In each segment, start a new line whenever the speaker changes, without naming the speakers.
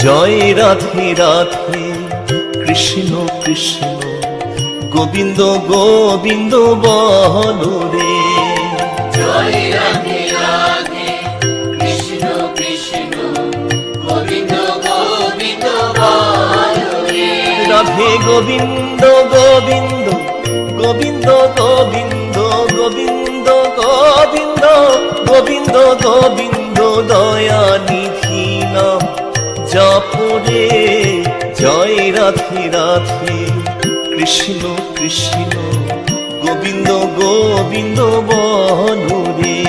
জয় রাধে রাধে কৃষ্ণ কৃষ্ণ গোবিন্দ গোবিন্দ বলো রে।
জয় রাধে রাধে কৃষ্ণ কৃষ্ণ গোবিন্দ গোবিন্দ বলো রে।
রাধে গোবিন্দ গোবিন্দ গোবিন্দ গোবিন্দ গোবিন্দ গোবিন্দ গোবিন্দ গোবিন্দ দয়া নিধি নাম জপরে। জয় রাধে রাধে কৃষ্ণ কৃষ্ণ গোবিন্দ গোবিন্দ বলো রে।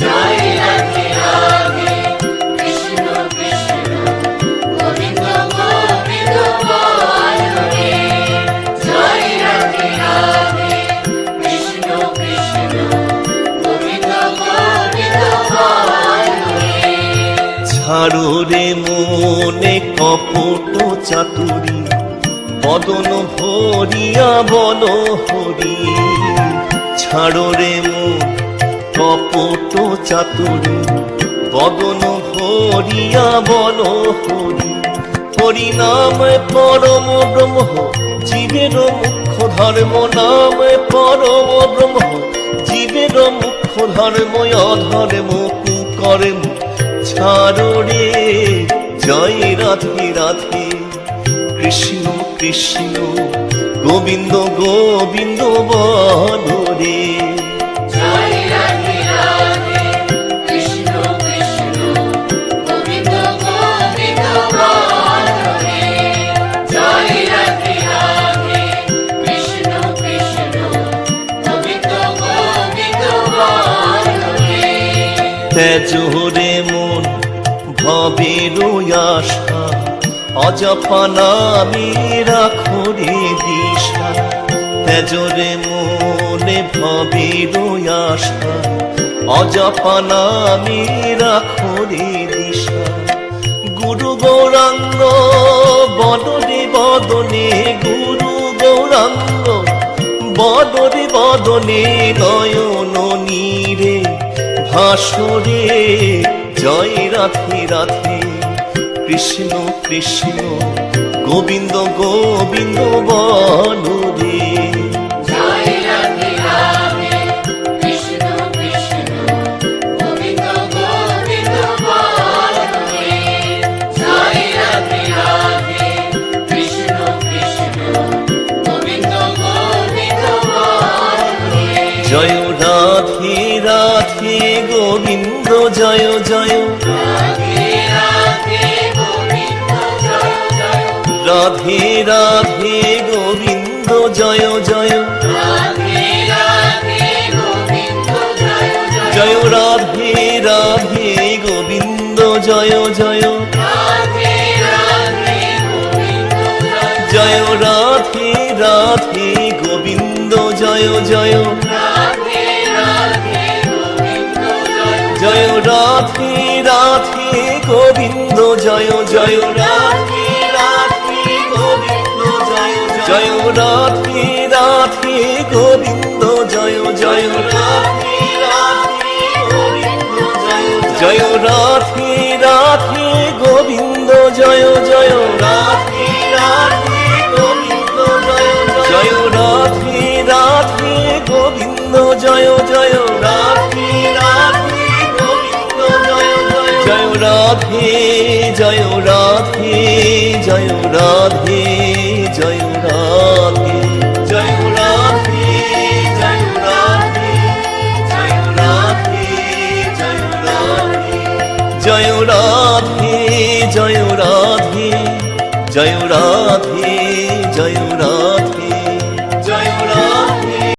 জয় রাধে রাধে কৃষ্ণ কৃষ্ণ গোবিন্দ গোবিন্দ বলো রে। জয় রাধে রাধে কৃষ্ণ কৃষ্ণ গোবিন্দ গোবিন্দ বলো রে।
ছাড়ো রে মনে কপট চাতুরী বদন ভরিয়া বল হরি। ছাড়ো রে মন কপট চাতুরী বদন ভরিয়া বল হরি। হরি নাম পরম ব্রহ্ম জীবের মুখ্য ধর্ম। নাম পরম ব্রহ্ম জীবের মুখ্য ধর্ম। অধর্ম কুকর্ম ছাড়ো রে। জয় রাধে রাধে কৃষ্ণ কৃষ্ণ গোবিন্দ গোবিন্দ বলো রে।
জয় রাধে রাধে কৃষ্ণ কৃষ্ণ গোবিন্দ গোবিন্দ বলো রে। জয় রাধে রাধে কৃষ্ণ কৃষ্ণ গোবিন্দ গোবিন্দ বলো রে।
তেজো রে মন ভবের আশা অজপা নামে রাখো রে দিশা। তেজো রে মনে ভবের আশা অজপা নামে রাখো রে দিশা। গুরু গৌরাঙ্গ বদনে বদনে গুরু গৌরাঙ্গ বদনে বদনে নয়ন নীরে ভাসরে। জয় রাধে রাধে কৃষ্ণ কৃষ্ণ গোবিন্দ গোবিন্দ বলো রে।
জয় রাধে রাধে কৃষ্ণ কৃষ্ণ গোবিন্দ গোবিন্দ বলো রে। জয় রাধে রাধে কৃষ্ণ কৃষ্ণ গোবিন্দ গোবিন্দ বলো রে।
জয় রাধে রাধে গোবিন্দ জয় জয়।
রাধে রাধে গোবিন্দ জয় জয়।
রাধে রাধে গোবিন্দ জয় জয়।
রাধে রাধে গোবিন্দ জয় জয়।
জয় রাধে রাধে গোবিন্দ জয় জয়।
রাধে রাধে গোবিন্দ জয়
জয় রাধে রাধে গোবিন্দ জয় জয়।
রাধে রাধে গোবিন্দ জয়
জয় রাধে রাধে গোবিন্দ জয় জয়। রাধে রাধে গোবিন্দ জয় জয়। রাধে রাধে গোবিন্দ জয় জয়। রাধে রাধে গোবিন্দ জয় জয়। রাধে রাধে গোবিন্দ জয় জয়। রাধে রাধে গোবিন্দ জয় জয়। রাধে রাধে গোবিন্দ জয় জয়। রাধে রাধে গোবিন্দ জয় জয়। জয় রাধে জয় রাধে জয় রাধে জয় রাধে জয় রাধে জয় রাধে জয় রাধে জয় রাধে জয় রাধে জয় রাধে জয় রাধে জয় রাধে।